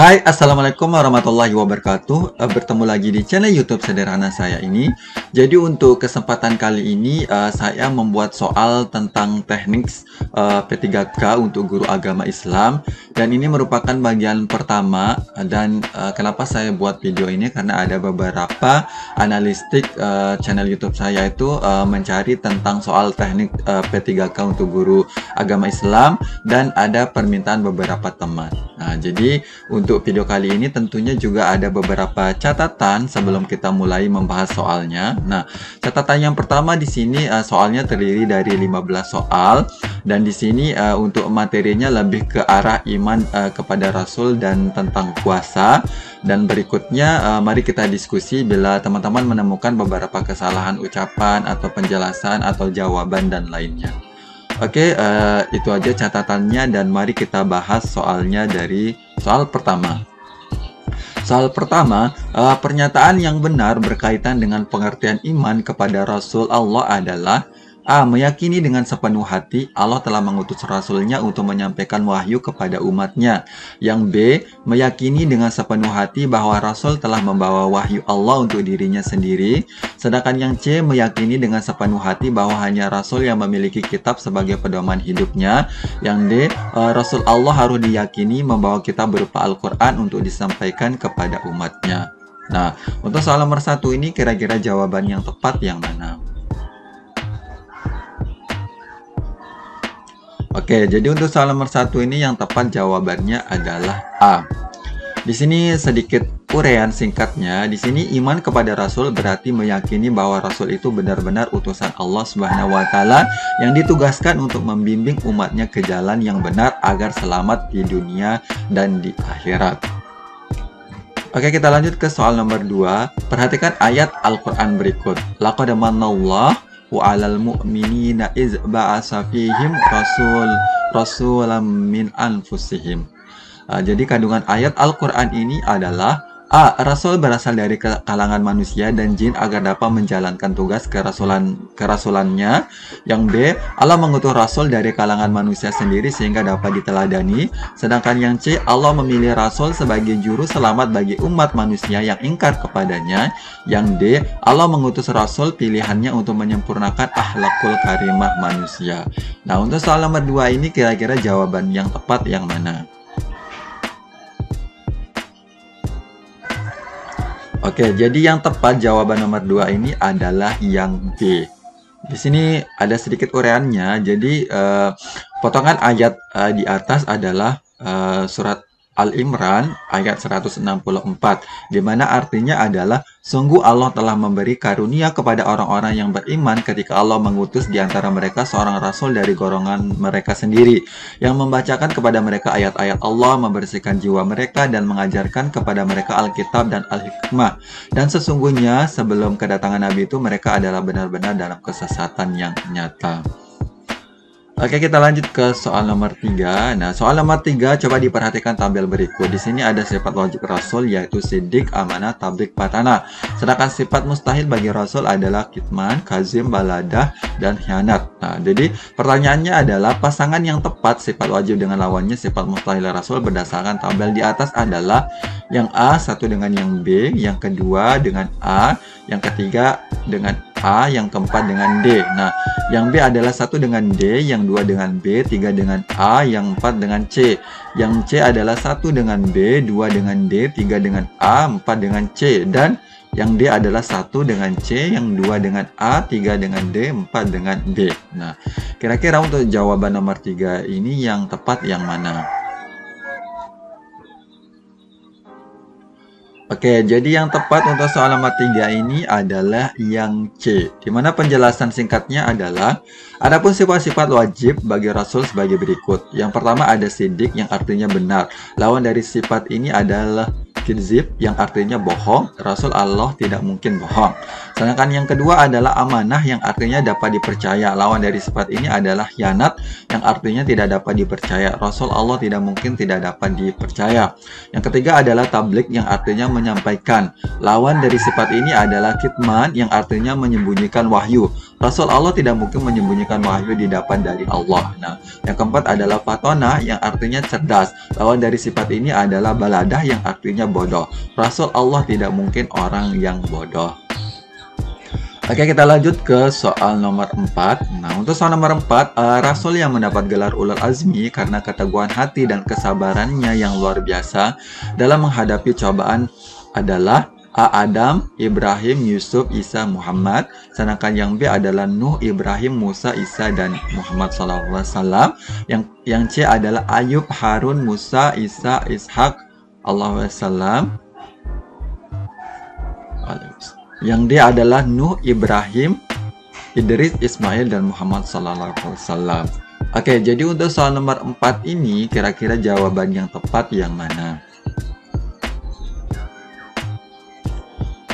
Hai, Assalamualaikum warahmatullahi wabarakatuh. Bertemu lagi di channel YouTube sederhana saya ini. Jadi untuk kesempatan kali ini saya membuat soal tentang teknik P3K untuk guru agama Islam. Dan ini merupakan bagian pertama. Dan kenapa saya buat video ini? Karena ada beberapa analistik channel YouTube saya itu mencari tentang soal teknik P3K untuk guru agama Islam. Dan ada permintaan beberapa teman. Nah, jadi untuk video kali ini tentunya juga ada beberapa catatan sebelum kita mulai membahas soalnya. Nah, catatan yang pertama di sini soalnya terdiri dari 15 soal dan di sini untuk materinya lebih ke arah iman kepada Rasul dan tentang puasa. Dan berikutnya mari kita diskusi bila teman-teman menemukan beberapa kesalahan ucapan atau penjelasan atau jawaban dan lainnya. Oke, itu aja catatannya dan mari kita bahas soalnya dari soal pertama. Soal pertama, pernyataan yang benar berkaitan dengan pengertian iman kepada Rasul Allah adalah A. Meyakini dengan sepenuh hati Allah telah mengutus Rasulnya untuk menyampaikan wahyu kepada umatnya. Yang B. Meyakini dengan sepenuh hati bahwa Rasul telah membawa wahyu Allah untuk dirinya sendiri. Sedangkan yang C. Meyakini dengan sepenuh hati bahwa hanya Rasul yang memiliki kitab sebagai pedoman hidupnya. Yang D. Rasul Allah harus diyakini membawa kitab berupa Al-Quran untuk disampaikan kepada umatnya. Nah, untuk soal nomor 1 ini kira-kira jawaban yang tepat yang mana? Oke, jadi untuk soal nomor 1 ini yang tepat jawabannya adalah A. Di sini sedikit uraian singkatnya. Di sini iman kepada Rasul berarti meyakini bahwa Rasul itu benar-benar utusan Allah Subhanahu wa taala yang ditugaskan untuk membimbing umatnya ke jalan yang benar agar selamat di dunia dan di akhirat. Oke, kita lanjut ke soal nomor 2. Perhatikan ayat Al-Qur'an berikut. Laqad manallahu wa 'alal mu'minina iz ba'atsa fihim rasulam min anfusihim. Jadi kandungan ayat Al-Qur'an ini adalah A. Rasul berasal dari kalangan manusia dan jin agar dapat menjalankan tugas kerasulannya. Yang B. Allah mengutus Rasul dari kalangan manusia sendiri sehingga dapat diteladani. Sedangkan yang C. Allah memilih Rasul sebagai juru selamat bagi umat manusia yang ingkar kepadanya. Yang D. Allah mengutus Rasul pilihannya untuk menyempurnakan akhlakul karimah manusia. Nah, untuk soal nomor 2 ini kira-kira jawaban yang tepat yang mana? Oke, jadi yang tepat jawaban nomor 2 ini adalah yang B. Di sini ada sedikit uraiannya. Jadi potongan ayat di atas adalah surat Al-Imran ayat 164, di mana artinya adalah sungguh Allah telah memberi karunia kepada orang-orang yang beriman ketika Allah mengutus di antara mereka seorang rasul dari golongan mereka sendiri yang membacakan kepada mereka ayat-ayat Allah, membersihkan jiwa mereka dan mengajarkan kepada mereka Alkitab dan Al-Hikmah. Dan sesungguhnya sebelum kedatangan Nabi itu mereka adalah benar-benar dalam kesesatan yang nyata. Oke, kita lanjut ke soal nomor 3. Nah, soal nomor 3 coba diperhatikan tabel berikut. Di sini ada sifat wajib Rasul yaitu sidik, amanah, tablik, patana. Sedangkan sifat mustahil bagi Rasul adalah kitman, kazim, baladah, dan khianat. Nah, jadi pertanyaannya adalah pasangan yang tepat sifat wajib dengan lawannya sifat mustahil Rasul berdasarkan tabel di atas adalah yang A satu dengan yang B, yang kedua dengan A, yang ketiga dengan A, yang keempat dengan D. Nah, yang B adalah 1 dengan D, yang 2 dengan B, 3 dengan A, yang 4 dengan C. Yang C adalah 1 dengan B, 2 dengan D, 3 dengan A, 4 dengan C. Dan yang D adalah 1 dengan C, yang 2 dengan A, 3 dengan D, 4 dengan B. Nah, kira-kira untuk jawaban nomor 3 ini yang tepat yang mana? Oke, jadi yang tepat untuk soal nomor 3 ini adalah yang C, di mana penjelasan singkatnya adalah adapun sifat-sifat wajib bagi Rasul sebagai berikut. Yang pertama ada sidik yang artinya benar. Lawan dari sifat ini adalah kizib yang artinya bohong. Rasul Allah tidak mungkin bohong. Sedangkan yang kedua adalah amanah yang artinya dapat dipercaya. Lawan dari sifat ini adalah khianat yang artinya tidak dapat dipercaya. Rasul Allah tidak mungkin tidak dapat dipercaya. Yang ketiga adalah tablik yang artinya menyampaikan. Lawan dari sifat ini adalah kitman yang artinya menyembunyikan wahyu. Rasul Allah tidak mungkin menyembunyikan wahyu di depan dari Allah. Nah, yang keempat adalah fatona yang artinya cerdas. Lawan dari sifat ini adalah baladah yang artinya bodoh. Rasul Allah tidak mungkin orang yang bodoh. Oke, kita lanjut ke soal nomor 4. Nah, untuk soal nomor 4, Rasul yang mendapat gelar Ulul Azmi karena keteguhan hati dan kesabarannya yang luar biasa dalam menghadapi cobaan adalah A. Adam, Ibrahim, Yusuf, Isa, Muhammad. Sedangkan yang B adalah Nuh, Ibrahim, Musa, Isa, dan Muhammad SAW. Yang C adalah Ayub, Harun, Musa, Isa, Ishak, SAW. Yang D adalah Nuh, Ibrahim, Idris, Ismail, dan Muhammad SAW. Oke, jadi untuk soal nomor 4 ini, kira-kira jawaban yang tepat yang mana?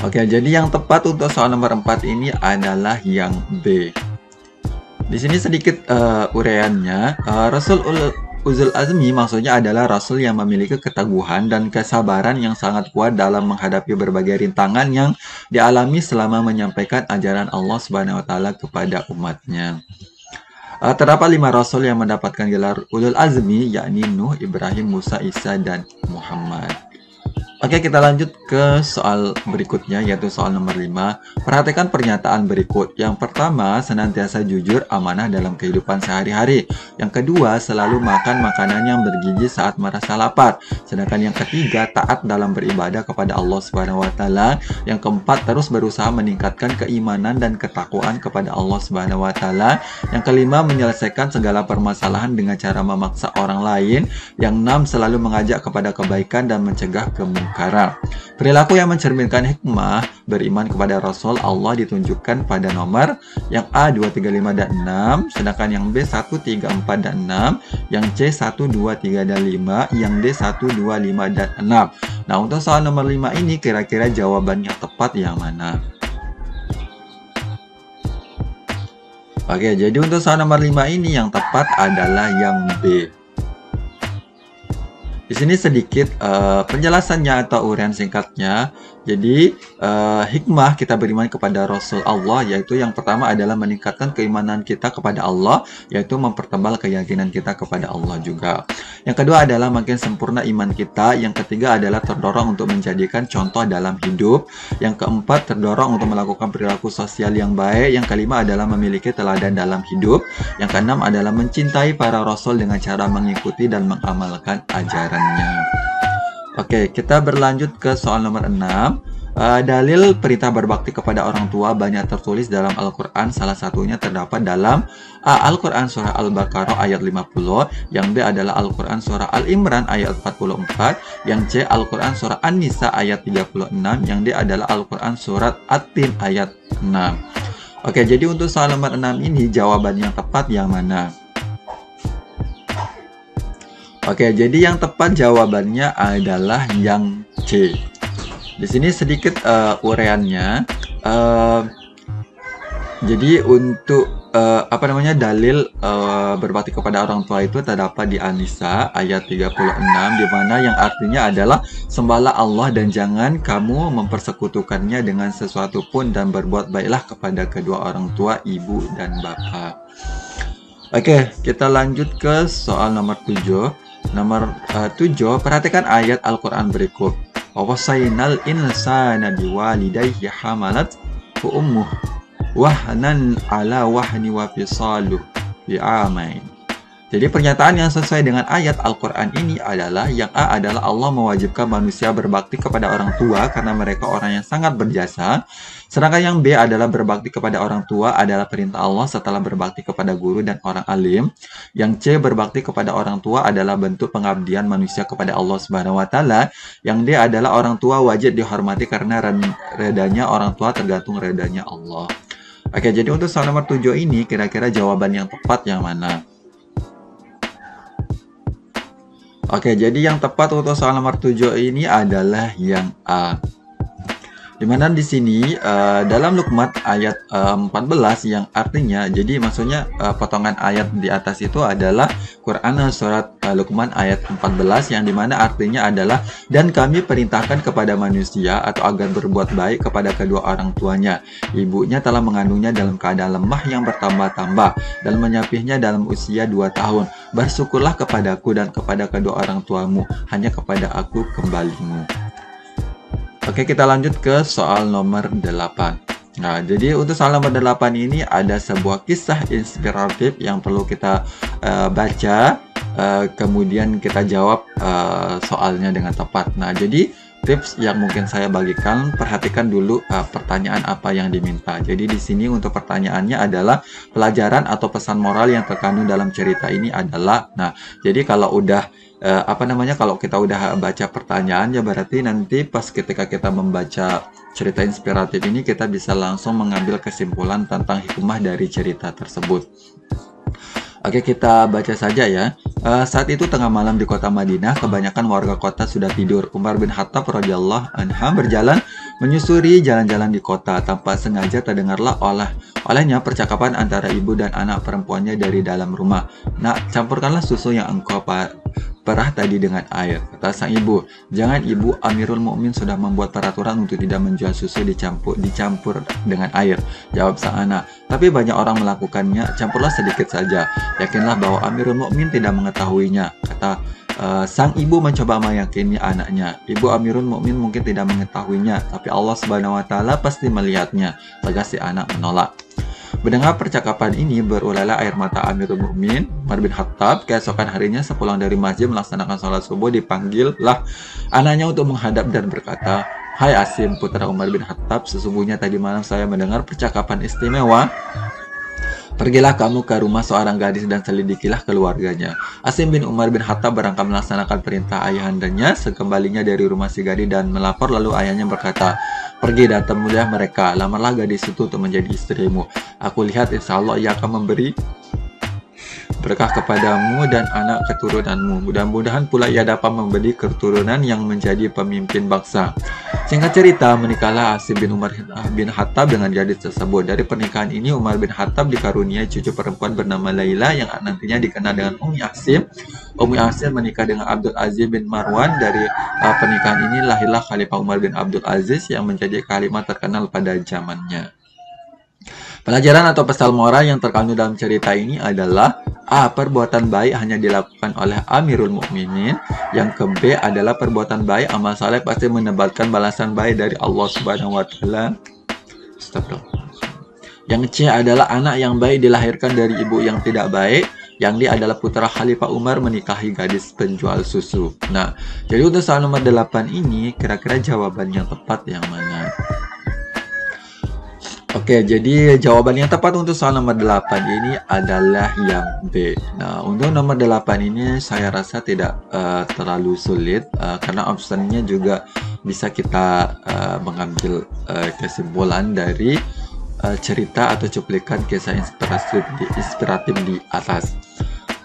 Oke, jadi yang tepat untuk soal nomor 4 ini adalah yang B. Di sini sedikit uraiannya. Rasul Ulul Azmi maksudnya adalah Rasul yang memiliki keteguhan dan kesabaran yang sangat kuat dalam menghadapi berbagai rintangan yang dialami selama menyampaikan ajaran Allah Subhanahu wa Ta'ala kepada umatnya. Terdapat 5 Rasul yang mendapatkan gelar Ulul Azmi, yakni Nuh, Ibrahim, Musa, Isa, dan Muhammad. Oke, kita lanjut ke soal berikutnya, yaitu soal nomor 5. Perhatikan pernyataan berikut. Yang pertama, senantiasa jujur, amanah dalam kehidupan sehari-hari. Yang kedua, selalu makan makanan yang bergizi saat merasa lapar. Sedangkan yang ketiga, taat dalam beribadah kepada Allah Subhanahu wa Ta'ala. Yang keempat, terus berusaha meningkatkan keimanan dan ketakwaan kepada Allah Subhanahu wa Ta'ala. Yang kelima, menyelesaikan segala permasalahan dengan cara memaksa orang lain. Yang enam, selalu mengajak kepada kebaikan dan mencegah kemungkaran. Perilaku yang mencerminkan hikmah beriman kepada Rasul Allah ditunjukkan pada nomor yang A 2, 3, 5, dan 6, sedangkan yang B 1, 3, 4, dan 6, yang C 1, 2, 3, dan 5, yang D 1, 2, 5, dan 6. Nah, untuk soal nomor 5 ini kira-kira jawaban yang tepat yang mana? Oke, jadi untuk soal nomor 5 ini yang tepat adalah yang B. Di sini sedikit penjelasannya atau uraian singkatnya. Jadi hikmah kita beriman kepada Rasul Allah, yaitu yang pertama adalah meningkatkan keimanan kita kepada Allah, yaitu mempertebal keyakinan kita kepada Allah juga. Yang kedua adalah makin sempurna iman kita. Yang ketiga adalah terdorong untuk menjadikan contoh dalam hidup. Yang keempat, terdorong untuk melakukan perilaku sosial yang baik. Yang kelima adalah memiliki teladan dalam hidup. Yang keenam adalah mencintai para Rasul dengan cara mengikuti dan mengamalkan ajarannya. Oke, kita berlanjut ke soal nomor 6. Dalil perintah berbakti kepada orang tua banyak tertulis dalam Al-Quran. Salah satunya terdapat dalam A. Al-Quran Surah Al-Baqarah ayat 50. Yang B adalah Al-Quran Surah Al-Imran ayat 44. Yang C Al-Quran Surah An-Nisa ayat 36. Yang D adalah Al-Quran Surat At-Tin ayat 6. Oke, jadi untuk soal nomor 6 ini jawaban yang tepat yang mana? Oke, jadi yang tepat jawabannya adalah yang C. Di sini sedikit uraiannya. Jadi untuk dalil berbakti kepada orang tua itu terdapat di An-Nisa ayat 36, di mana yang artinya adalah sembahlah Allah dan jangan kamu mempersekutukannya dengan sesuatu pun, dan berbuat baiklah kepada kedua orang tua, ibu dan bapak. Oke, kita lanjut ke soal nomor 7. Nomor 7, perhatikan ayat Al-Quran berikut. Wawasainal insana biwalidayhi hamalat ummuh wahnan ala wahni wa fisaluh bi'amain. Jadi pernyataan yang sesuai dengan ayat Al-Quran ini adalah yang A adalah Allah mewajibkan manusia berbakti kepada orang tua karena mereka orang yang sangat berjasa. Sedangkan yang B adalah berbakti kepada orang tua adalah perintah Allah setelah berbakti kepada guru dan orang alim. Yang C berbakti kepada orang tua adalah bentuk pengabdian manusia kepada Allah Subhanahu wa Ta'ala. Yang D adalah orang tua wajib dihormati karena redanya orang tua tergantung redanya Allah. Oke, jadi untuk soal nomor 7 ini kira-kira jawaban yang tepat yang mana? Oke, jadi yang tepat untuk soal nomor 7 ini adalah yang A. Dimana di sini dalam Luqman ayat 14 yang artinya, jadi maksudnya potongan ayat di atas itu adalah Quran surat Luqman ayat 14 yang dimana artinya adalah, dan kami perintahkan kepada manusia atau agar berbuat baik kepada kedua orang tuanya. Ibunya telah mengandungnya dalam keadaan lemah yang bertambah-tambah dan menyapihnya dalam usia 2 tahun. Bersyukurlah kepadaku dan kepada kedua orang tuamu, hanya kepada aku kembalimu. Oke, kita lanjut ke soal nomor 8. Nah, jadi untuk soal nomor 8 ini ada sebuah kisah inspiratif yang perlu kita baca, kemudian kita jawab soalnya dengan tepat. Nah, jadi tips yang mungkin saya bagikan, perhatikan dulu pertanyaan apa yang diminta. Jadi di sini untuk pertanyaannya adalah pelajaran atau pesan moral yang terkandung dalam cerita ini adalah. Nah, jadi kalau udah kalau kita udah baca pertanyaan ya berarti nanti pas ketika kita membaca cerita inspiratif ini kita bisa langsung mengambil kesimpulan tentang hikmah dari cerita tersebut. Oke, kita baca saja ya. Saat itu tengah malam di kota Madinah, kebanyakan warga kota sudah tidur. Umar bin Khattab radhiyallahu anhu berjalan menyusuri jalan-jalan di kota. Tanpa sengaja terdengarlah olehnya percakapan antara ibu dan anak perempuannya dari dalam rumah. "Nak, campurkanlah susu yang engkau perah tadi dengan air," kata sang ibu. "Jangan ibu, Amirul Mukmin sudah membuat peraturan untuk tidak menjual susu dicampur dengan air," jawab sang anak. "Tapi banyak orang melakukannya, campurlah sedikit saja. Yakinlah bahwa Amirul Mukmin tidak mengetahuinya," kata sang ibu mencoba meyakini anaknya. "Ibu, Amirul Mukmin mungkin tidak mengetahuinya, tapi Allah Subhanahu wa taala pasti melihatnya," tegas si anak menolak. Mendengar percakapan ini, berulahlah air mata Amirul Mukmin Umar bin Khattab. Keesokan harinya sepulang dari masjid melaksanakan sholat subuh, dipanggillah anaknya untuk menghadap dan berkata, "Hai Asim, putra Umar bin Khattab, sesungguhnya tadi malam saya mendengar percakapan istimewa. Pergilah kamu ke rumah seorang gadis dan selidikilah keluarganya." Asim bin Umar bin Khattab berangkat melaksanakan perintah ayahandanya. Sekembalinya dari rumah si gadis dan melapor, lalu ayahnya berkata, "Pergi dan temuilah mereka, lamarlah gadis itu untuk menjadi istrimu. Aku lihat insya Allah ia akan memberi berkah kepadamu dan anak keturunanmu. Mudah-mudahan pula ia dapat memberi keturunan yang menjadi pemimpin bangsa." Singkat cerita, menikahlah Asim bin Umar bin Khattab dengan gadis tersebut. Dari pernikahan ini, Umar bin Khattab dikaruniai cucu perempuan bernama Laila yang nantinya dikenal dengan Ummi Asim. Ummi Asim menikah dengan Abdul Aziz bin Marwan. Dari pernikahan ini lahirlah Khalifah Umar bin Abdul Aziz yang menjadi khalifah terkenal pada zamannya. Pelajaran atau pesan moral yang terkandung dalam cerita ini adalah: A. Perbuatan baik hanya dilakukan oleh Amirul Mukminin. Yang ke B adalah perbuatan baik, amal saleh pasti mendapatkan balasan baik dari Allah Subhanahu wa taala. Yang C adalah anak yang baik dilahirkan dari ibu yang tidak baik. Yang D adalah putra Khalifah Umar menikahi gadis penjual susu. Nah, jadi untuk soal nomor 8 ini kira-kira jawaban yang tepat yang mana? Oke, jadi jawaban yang tepat untuk soal nomor 8 ini adalah yang B. Nah, untuk nomor 8 ini saya rasa tidak terlalu sulit karena optionnya juga bisa kita mengambil kesimpulan dari cerita atau cuplikan kisah inspiratif di atas.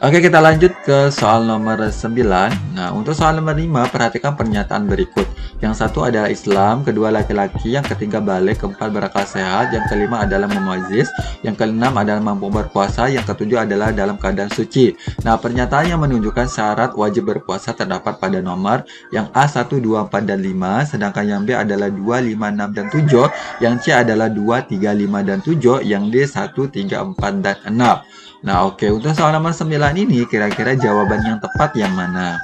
Oke, kita lanjut ke soal nomor 9. Nah, untuk soal nomor 5, perhatikan pernyataan berikut. Yang satu adalah Islam, kedua laki-laki, yang ketiga balik, keempat berakal sehat, yang kelima adalah memuaziz, yang keenam adalah mampu berpuasa, yang ketujuh adalah dalam keadaan suci. Nah, pernyataan yang menunjukkan syarat wajib berpuasa terdapat pada nomor yang A 1, 2, 4, dan 5, sedangkan yang B adalah 2, 5, 6, dan 7, yang C adalah 2, 3, 5, dan 7, yang D 1, 3, 4, dan 6. Nah, oke, untuk soal nomor 9 ini kira-kira jawaban yang tepat yang mana?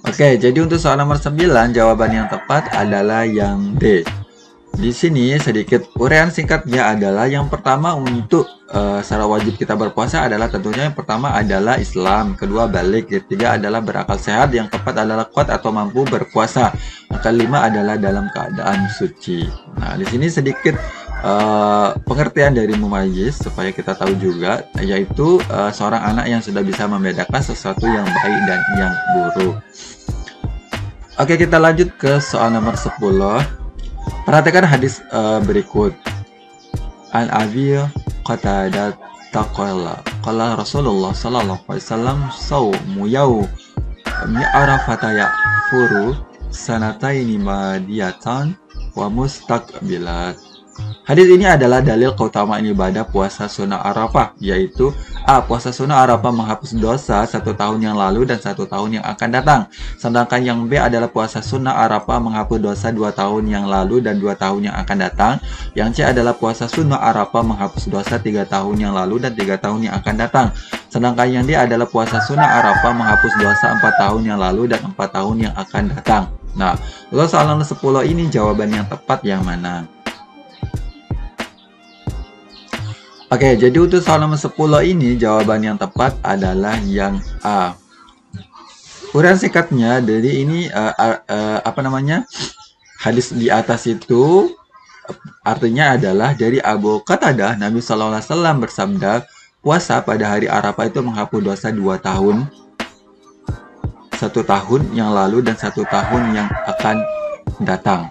Oke, jadi untuk soal nomor 9 jawaban yang tepat adalah yang D. Di sini sedikit uraian singkatnya adalah yang pertama untuk syarat wajib kita berpuasa adalah tentunya yang pertama adalah Islam, kedua balik, ketiga adalah berakal sehat, yang keempat adalah kuat atau mampu berpuasa, yang kelima adalah dalam keadaan suci. Nah, di sini sedikit pengertian dari mumayyiz supaya kita tahu juga, yaitu seorang anak yang sudah bisa membedakan sesuatu yang baik dan yang buruk. Oke, kita lanjut ke soal nomor 10. Perhatikan hadis berikut. An Abi Qatadah qala Rasulullah sallallahu alaihi wasallam saumu yaumi arafata ya'furu sanataini madiyatan wa mustaqbilat. Hadis ini adalah dalil keutamaan ibadah puasa sunnah Arafah, yaitu A. Puasa sunnah Arafah menghapus dosa 1 tahun yang lalu dan 1 tahun yang akan datang. Sedangkan yang B adalah puasa sunnah Arafah menghapus dosa 2 tahun yang lalu dan 2 tahun yang akan datang. Yang C adalah puasa sunnah Arafah menghapus dosa 3 tahun yang lalu dan 3 tahun yang akan datang. Sedangkan yang D adalah puasa sunnah Arafah menghapus dosa 4 tahun yang lalu dan 4 tahun yang akan datang. Nah, untuk soal nomor 10 ini jawaban yang tepat yang mana? Oke, jadi untuk soal nomor 10 ini jawaban yang tepat adalah yang A. Uraian singkatnya dari ini hadis di atas itu artinya adalah dari Abu Qatadah, Nabi Shallallahu Alaihi Wasallam bersabda, puasa pada hari Arafah itu menghapus dosa 2 tahun, 1 tahun yang lalu dan 1 tahun yang akan datang.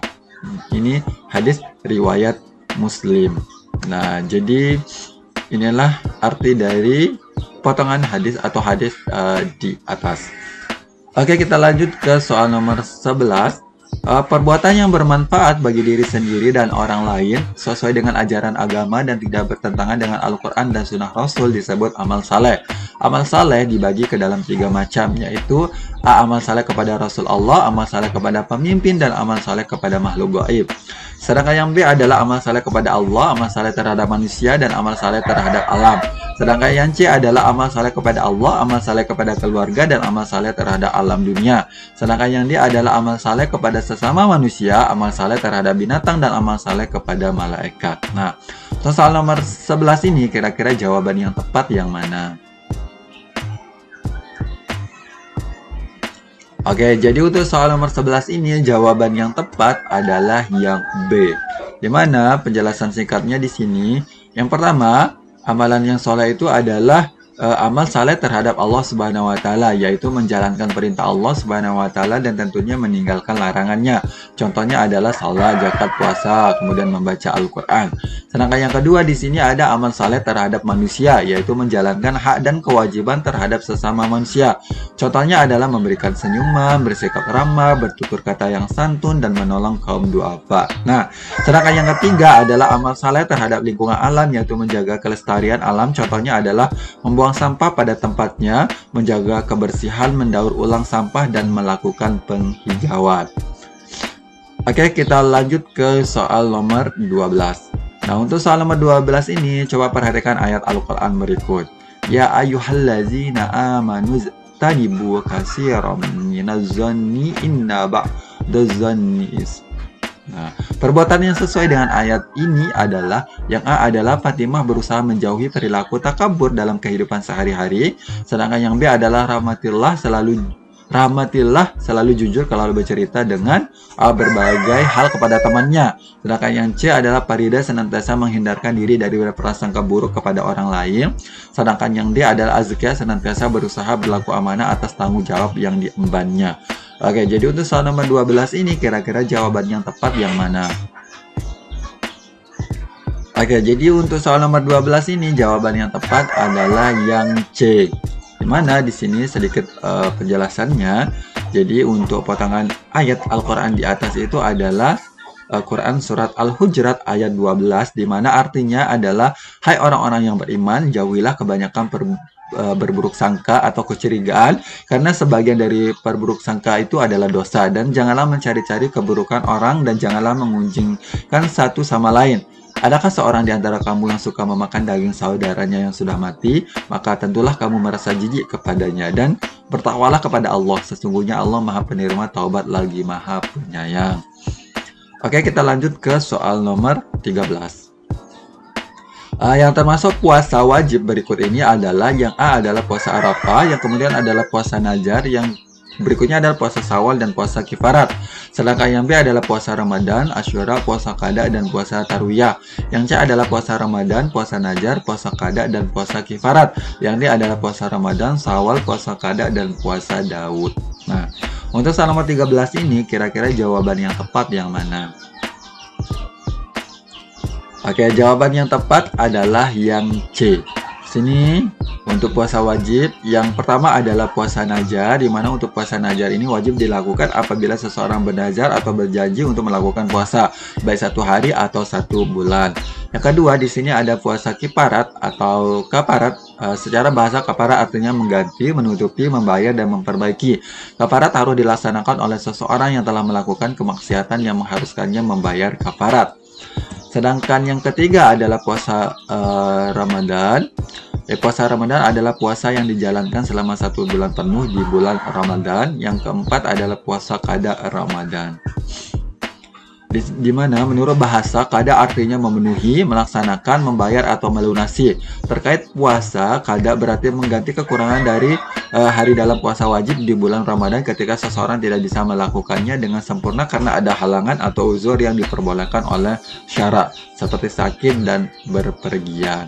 Ini hadis riwayat Muslim. Nah, jadi inilah arti dari potongan hadis atau hadis di atas. Oke, kita lanjut ke soal nomor 11. Perbuatan yang bermanfaat bagi diri sendiri dan orang lain sesuai dengan ajaran agama dan tidak bertentangan dengan Al-Quran dan Sunnah Rasul disebut amal saleh. Amal saleh dibagi ke dalam 3 macam, yaitu A. Amal saleh kepada Rasul Allah, amal saleh kepada pemimpin, dan amal saleh kepada makhluk gaib. Sedangkan yang B adalah amal saleh kepada Allah, amal saleh terhadap manusia, dan amal saleh terhadap alam. Sedangkan yang C adalah amal saleh kepada Allah, amal saleh kepada keluarga, dan amal saleh terhadap alam dunia. Sedangkan yang D adalah amal saleh kepada sesama manusia, amal saleh terhadap binatang, dan amal saleh kepada malaikat. Nah, soal nomor 11 ini kira-kira jawaban yang tepat yang mana? Oke, jadi untuk soal nomor 11 ini jawaban yang tepat adalah yang B. Di mana penjelasan singkatnya di sini, yang pertama, amalan yang soleh itu adalah amal saleh terhadap Allah Subhanahu wa taala, yaitu menjalankan perintah Allah Subhanahu wa taala dan tentunya meninggalkan larangannya. Contohnya adalah salat, zakat, puasa, kemudian membaca Al-Qur'an. Sedangkan yang kedua di sini ada amal saleh terhadap manusia, yaitu menjalankan hak dan kewajiban terhadap sesama manusia. Contohnya adalah memberikan senyuman, bersikap ramah, bertutur kata yang santun, dan menolong kaum duafa. Nah, sedangkan yang ketiga adalah amal saleh terhadap lingkungan alam, yaitu menjaga kelestarian alam. Contohnya adalah membuang sampah pada tempatnya, menjaga kebersihan, mendaur ulang sampah, dan melakukan penghijauan. Oke, kita lanjut ke soal nomor 12. Nah, untuk soal nomor 12 ini, coba perhatikan ayat Al-Quran berikut. Ya ayyuhallazina amanu tanibu katsiran minaz-zanni inna ba'daz-zanni is. Nah, perbuatan yang sesuai dengan ayat ini adalah yang A adalah Fatimah berusaha menjauhi perilaku takabur dalam kehidupan sehari-hari, sedangkan yang B adalah rahmatillah selalu jujur kalau bercerita dengan berbagai hal kepada temannya. Sedangkan yang C adalah Farida senantiasa menghindarkan diri dari prasangka buruk kepada orang lain. Sedangkan yang D adalah Azkia senantiasa berusaha berlaku amanah atas tanggung jawab yang diembannya. Oke, jadi untuk soal nomor 12 ini kira-kira jawaban yang tepat yang mana? Oke, jadi untuk soal nomor 12 ini jawaban yang tepat adalah yang C. Dimana di sini sedikit penjelasannya. Jadi untuk potongan ayat Al-Quran di atas itu adalah Quran surat Al-Hujurat ayat 12, di mana artinya adalah, hai orang-orang yang beriman, jauhilah kebanyakan berburuk sangka atau kecurigaan, karena sebagian dari perburuk sangka itu adalah dosa, dan janganlah mencari-cari keburukan orang, dan janganlah mengunjingkan satu sama lain. Adakah seorang di antara kamu yang suka memakan daging saudaranya yang sudah mati? Maka tentulah kamu merasa jijik kepadanya, dan bertakwalah kepada Allah. Sesungguhnya Allah Maha Penerima Taubat lagi Maha Penyayang. Oke, kita lanjut ke soal nomor 13. Yang termasuk puasa wajib berikut ini adalah yang A adalah puasa Arafah, yang kemudian adalah puasa Najar, yang berikutnya adalah puasa Syawal dan puasa Kifarat. Sedangkan yang B adalah puasa Ramadan, Asyura, puasa Qada, dan puasa Tarwiyah. Yang C adalah puasa Ramadan, puasa Najar, puasa Qada, dan puasa Kifarat. Yang D adalah puasa Ramadan, Syawal, puasa Qada, dan puasa Daud. Nah, untuk soal nomor 13 ini kira-kira jawaban yang tepat yang mana? Oke, jawaban yang tepat adalah yang C. sini untuk puasa wajib, yang pertama adalah puasa nazar, di mana untuk puasa nazar ini wajib dilakukan apabila seseorang bernazar atau berjanji untuk melakukan puasa, baik 1 hari atau 1 bulan. Yang kedua, di sini ada puasa kifarat atau kafarat. Secara bahasa kafarat artinya mengganti, menutupi, membayar, dan memperbaiki. Kafarat harus dilaksanakan oleh seseorang yang telah melakukan kemaksiatan yang mengharuskannya membayar kafarat. Sedangkan yang ketiga adalah puasa Ramadan. Puasa Ramadan adalah puasa yang dijalankan selama 1 bulan penuh di bulan Ramadan. Yang keempat adalah puasa qada Ramadan. Di mana menurut bahasa qada artinya memenuhi, melaksanakan, membayar, atau melunasi. Terkait puasa, qada berarti mengganti kekurangan dari hari dalam puasa wajib di bulan Ramadan ketika seseorang tidak bisa melakukannya dengan sempurna karena ada halangan atau uzur yang diperbolehkan oleh syarak, seperti sakit dan berpergian.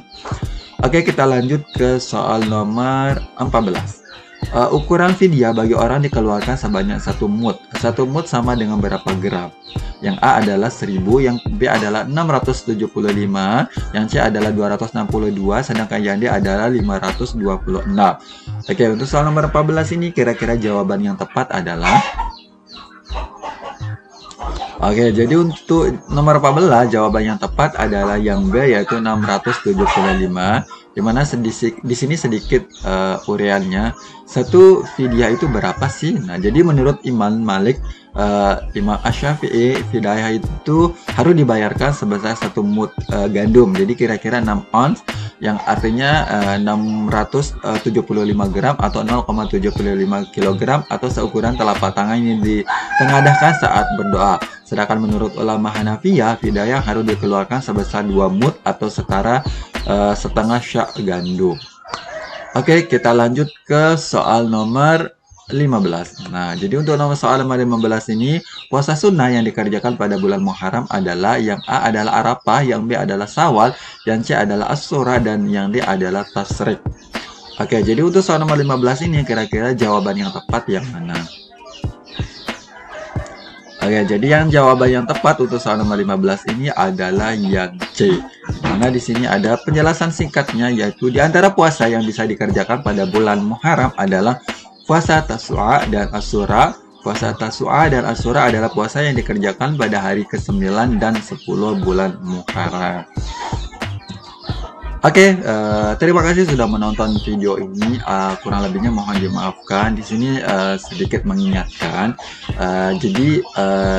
Oke, kita lanjut ke soal nomor 14. Ukuran fidyah bagi orang dikeluarkan sebanyak 1 mud. 1 mud sama dengan berapa gram? Yang A adalah 1000, yang B adalah 675, yang C adalah 262, sedangkan yang D adalah 526. Oke, untuk soal nomor 14 ini kira-kira jawaban yang tepat adalah... Oke, jadi untuk nomor 14 jawaban yang tepat adalah yang B, yaitu 675, dimana di sini sedikit uraiannya. Satu fidyah itu berapa sih? Nah, jadi menurut Imam Malik, Imam Asy-Syafi'i, fidyah itu harus dibayarkan sebesar 1 mud gandum. Jadi kira-kira 6 ons, yang artinya 675 gram atau 0,75 kg atau seukuran telapak tangan yang ditengadahkan saat berdoa. Sedangkan menurut ulama Hanafiyah, fidyah harus dikeluarkan sebesar 2 mud atau setara setengah syak gandum. Oke, kita lanjut ke soal nomor 15. Nah, jadi untuk soal nomor 15 ini, puasa sunnah yang dikerjakan pada bulan Muharram adalah yang A adalah Arafah, yang B adalah Syawal, yang C adalah Asyura, dan yang D adalah Tasyrik. Oke, jadi untuk soal nomor 15 ini kira-kira jawaban yang tepat yang mana? Oke, jadi yang jawaban yang tepat untuk soal nomor 15 ini adalah yang C. Karena di sini ada penjelasan singkatnya, yaitu di antara puasa yang bisa dikerjakan pada bulan Muharram adalah puasa Tasu'a dan Asyura. Puasa Tasu'a dan Asyura adalah puasa yang dikerjakan pada hari ke-9 dan 10 bulan Muharram. Oke, terima kasih sudah menonton video ini. Kurang lebihnya mohon dimaafkan. Di sini sedikit mengingatkan, jadi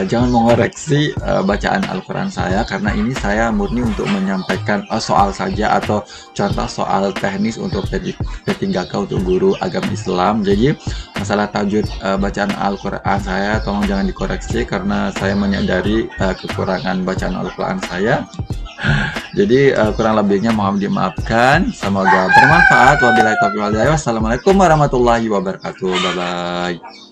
jangan mengoreksi bacaan Al-Quran saya, karena ini saya murni untuk menyampaikan soal saja atau contoh soal teknis untuk P3K untuk guru agama Islam. Jadi masalah tajwid bacaan Al-Quran saya tolong jangan dikoreksi, karena saya menyadari kekurangan bacaan Al-Quran saya. Jadi kurang lebihnya mohon dimaafkan. Semoga bermanfaat. Wabillahi taufiq wal hidayah. Wassalamualaikum warahmatullahi wabarakatuh. Bye bye.